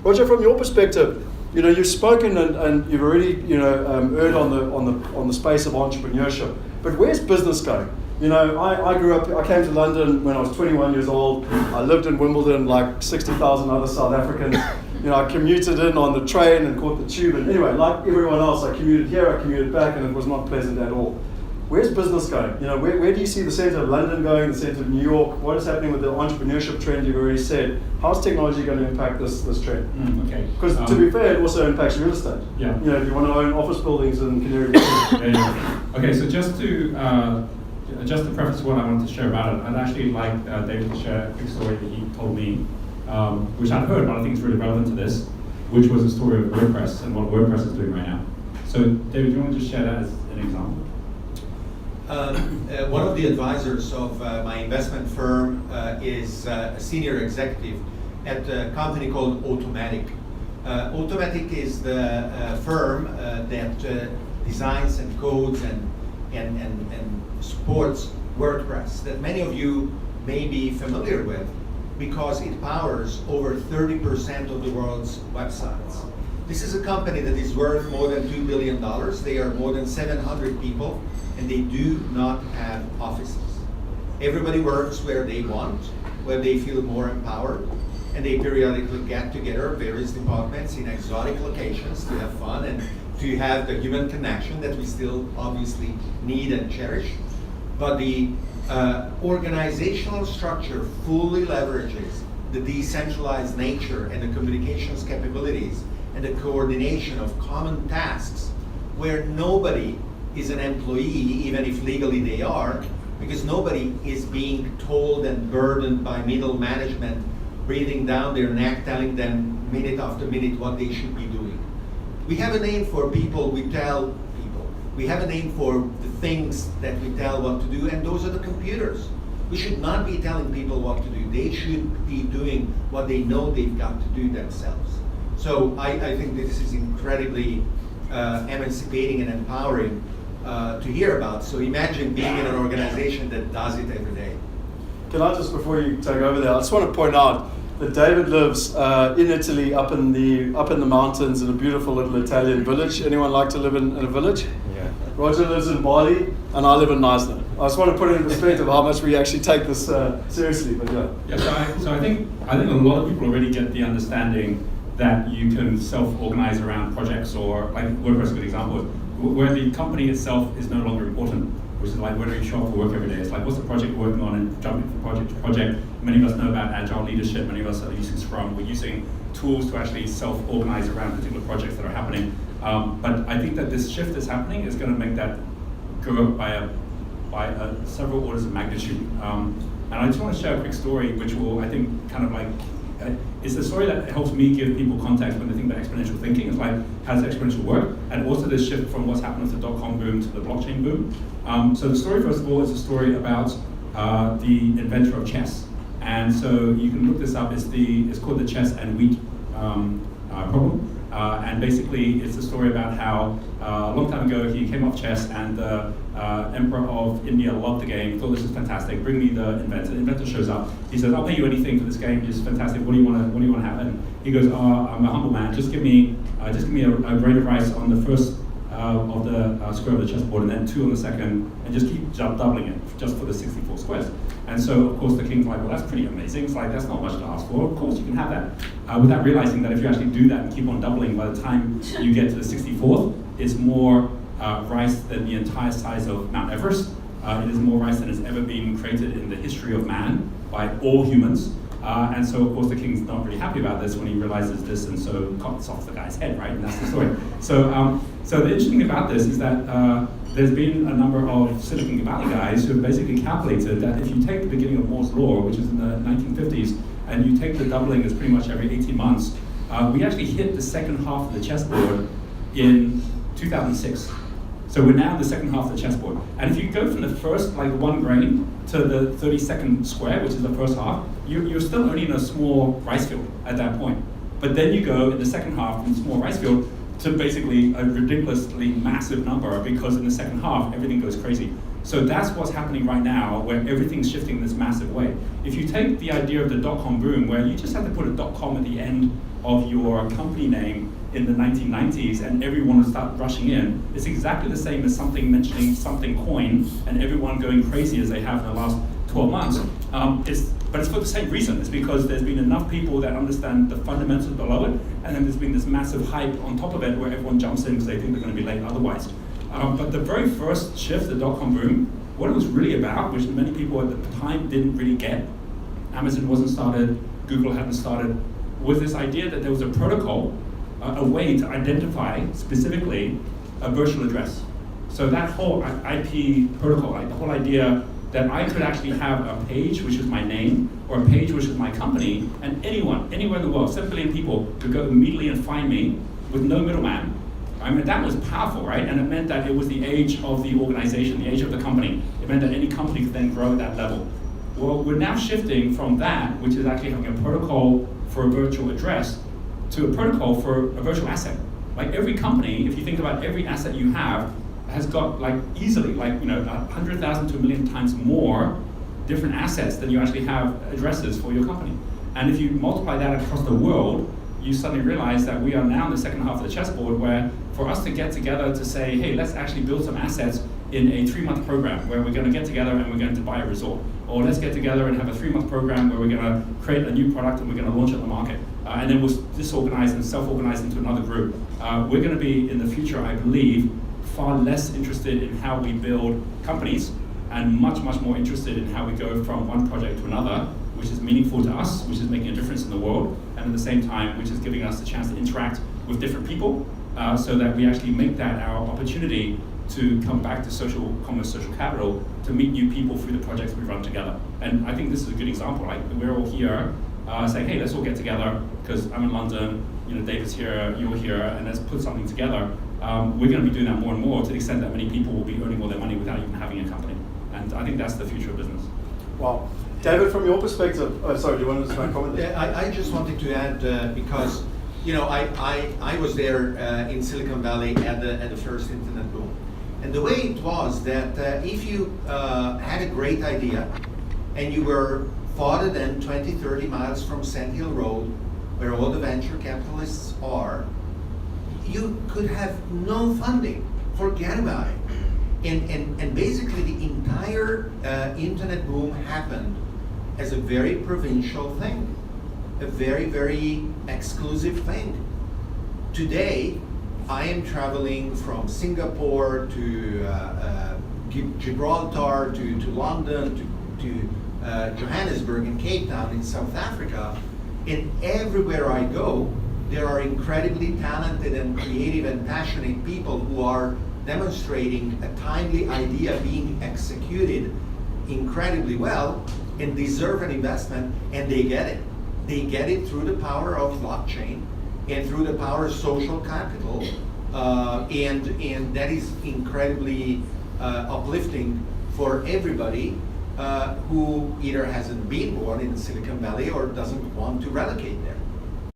Roger, from your perspective, you've spoken and you've already, erred on the space of entrepreneurship. But where's business going? I grew up. I came to London when I was 21 years old. I lived in Wimbledon like 60,000 other South Africans. I commuted in on the train and caught the tube. And anyway, like everyone else, I commuted here, I commuted back, and it was not pleasant at all. Where's business going? Where do you see the center of London going, the center of New York? What is happening with the entrepreneurship trend you've already said? How's technology going to impact this trend? Okay. Because to be fair, it also impacts real estate. Yeah. If you want to own office buildings in Canary Wharf. Okay, so just to preface what I wanted to share about it, I'd actually like David to share a quick story that he told me, which I've heard, but I think it's really relevant to this, which was the story of WordPress and what WordPress is doing right now. So David, do you want to just share that as an example? One of the advisors of my investment firm is a senior executive at a company called Automatic. Automatic is the firm that designs and codes and supports WordPress that many of you may be familiar with because it powers over 30% of the world's websites. This is a company that is worth more than $2 billion. They are more than 700 people, and they do not have offices. Everybody works where they want, where they feel more empowered, and they periodically get together, various departments in exotic locations to have fun and to have the human connection that we still obviously need and cherish. But the organizational structure fully leverages the decentralized nature and the communications capabilities and the coordination of common tasks where nobody is an employee, even if legally they are, because nobody is being told and burdened by middle management, breathing down their neck, telling them minute after minute what they should be doing. We have a name for people, we tell people. We have a name for the things that we tell what to do, and those are the computers. We should not be telling people what to do. They should be doing what they know they've got to do themselves. So I think this is incredibly emancipating and empowering to hear about. So imagine being in an organization that does it every day. Can I just, before you take over there, I just want to point out that David lives in Italy, up in the mountains, in a beautiful little Italian village. Anyone like to live in a village? Yeah. Roger lives in Bali, and I live in Neisner. I just want to put it in perspective how much we actually take this seriously. But yeah. Yeah. So I think a lot of people already get the understanding that you can self-organize around projects, or like WordPress is a good example, where the company itself is no longer important, which is like where do you show up for work every day? It's like, what's the project we're working on, and jumping from project to project. Many of us know about agile leadership, many of us are using Scrum. We're using tools to actually self-organize around particular projects that are happening. But I think that this shift that's happening is going to make that go up by several orders of magnitude. And I just want to share a quick story, which will, I think, kind of like, it's the story that helps me give people context when they think about exponential thinking. It's like, how does exponential work? And also this shift from what's happened with the dot-com boom to the blockchain boom. So the story, first of all, is a story about the inventor of chess. And so you can look this up. It's called the chess and wheat problem. And basically, it's a story about how a long time ago he came off chess, and the Emperor of India loved the game, thought this was fantastic. Bring me the inventor. The inventor shows up. He says, "I'll pay you anything for this game. It's fantastic. What do you want to have?" And he goes, "I'm a humble man. Just give me a grain of rice on the first of the square of the chessboard, and then 2 on the second, and just keep doubling it just for the 64 squares." And so, of course, the king's like, "Well, that's pretty amazing. It's like, that's not much to ask for. Of course, you can have that." Without realizing that if you actually do that and keep on doubling, by the time you get to the 64th, it's more rice than the entire size of Mount Everest. It is more rice than has ever been created in the history of man by all humans. And so, of course, the king's not really happy about this when he realizes this, and so cuts off the guy's head, right? And that's the story. So, so the interesting thing about this is that there's been a number of Silicon Valley guys who have basically calculated that if you take the beginning of Moore's Law, which is in the 1950s, and you take the doubling as pretty much every 18 months, we actually hit the second half of the chessboard in 2006. So we're now in the second half of the chessboard. And if you go from the first, like 1 grain, to the 32nd square, which is the first half, you're still only in a small rice field at that point. But then you go in the second half from the small rice field to basically a ridiculously massive number, because in the second half, everything goes crazy. So that's what's happening right now, where everything's shifting in this massive way. If you take the idea of the dot-com boom, where you just had to put a .com at the end of your company name in the 1990s and everyone would start rushing in, it's exactly the same as something mentioning something coin and everyone going crazy as they have in the last 12 months. But it's for the same reason. It's because there's been enough people that understand the fundamentals below it, and then there's been this massive hype on top of it where everyone jumps in because they think they're going to be late otherwise. But the very first shift, the dot-com boom, what it was really about, which many people at the time didn't really get, Amazon wasn't started, Google hadn't started, was this idea that there was a protocol, a way to identify specifically a virtual address. So that whole IP protocol, like the whole idea that I could actually have a page which is my name, or a page which is my company, and anyone, anywhere in the world, 7 billion people could go immediately and find me with no middleman. I mean, that was powerful, right? And it meant that it was the age of the organization, the age of the company. It meant that any company could then grow at that level. Well, we're now shifting from that, which is actually having a protocol for a virtual address, to a protocol for a virtual asset. Like every company, if you think about every asset you have, has got like easily, like 100,000 to 1 million times more different assets than you actually have addresses for your company. And if you multiply that across the world, you suddenly realize that we are now in the second half of the chessboard where for us to get together to say, hey, let's actually build some assets in a 3-month program where we're going to get together and we're going to buy a resort. Or let's get together and have a 3-month program where we're going to create a new product and we're going to launch it on the market. And then we'll disorganize and self-organize into another group. We're going to be, in the future, I believe, far less interested in how we build companies and much, much more interested in how we go from one project to another, which is meaningful to us, which is making a difference in the world, and at the same time, which is giving us the chance to interact with different people so that we actually make that our opportunity to come back to social commerce, social capital, to meet new people through the projects we run together. And I think this is a good example. Like we're all here saying, hey, let's all get together because I'm in London, David's here, you're here, and let's put something together. We're going to be doing that more and more to the extent that many people will be earning all their money without even having a company. And I think that's the future of business. Wow. David, from your perspective, sorry, do you want to comment there? Yeah, I just wanted to add, because I was there in Silicon Valley at the first internet boom. And the way it was that if you had a great idea and you were farther than 20, 30 miles from Sand Hill Road, where all the venture capitalists are, you could have no funding. Forget about it. And basically the entire internet boom happened as a very provincial thing, a very, very exclusive thing. Today, I am traveling from Singapore to Gibraltar to London to Johannesburg and Cape Town in South Africa, and everywhere I go, there are incredibly talented and creative and passionate people who are demonstrating a timely idea being executed incredibly well and deserve an investment, and they get it. They get it through the power of blockchain and through the power of social capital, and that is incredibly uplifting for everybody who either hasn't been born in Silicon Valley or doesn't want to relocate there.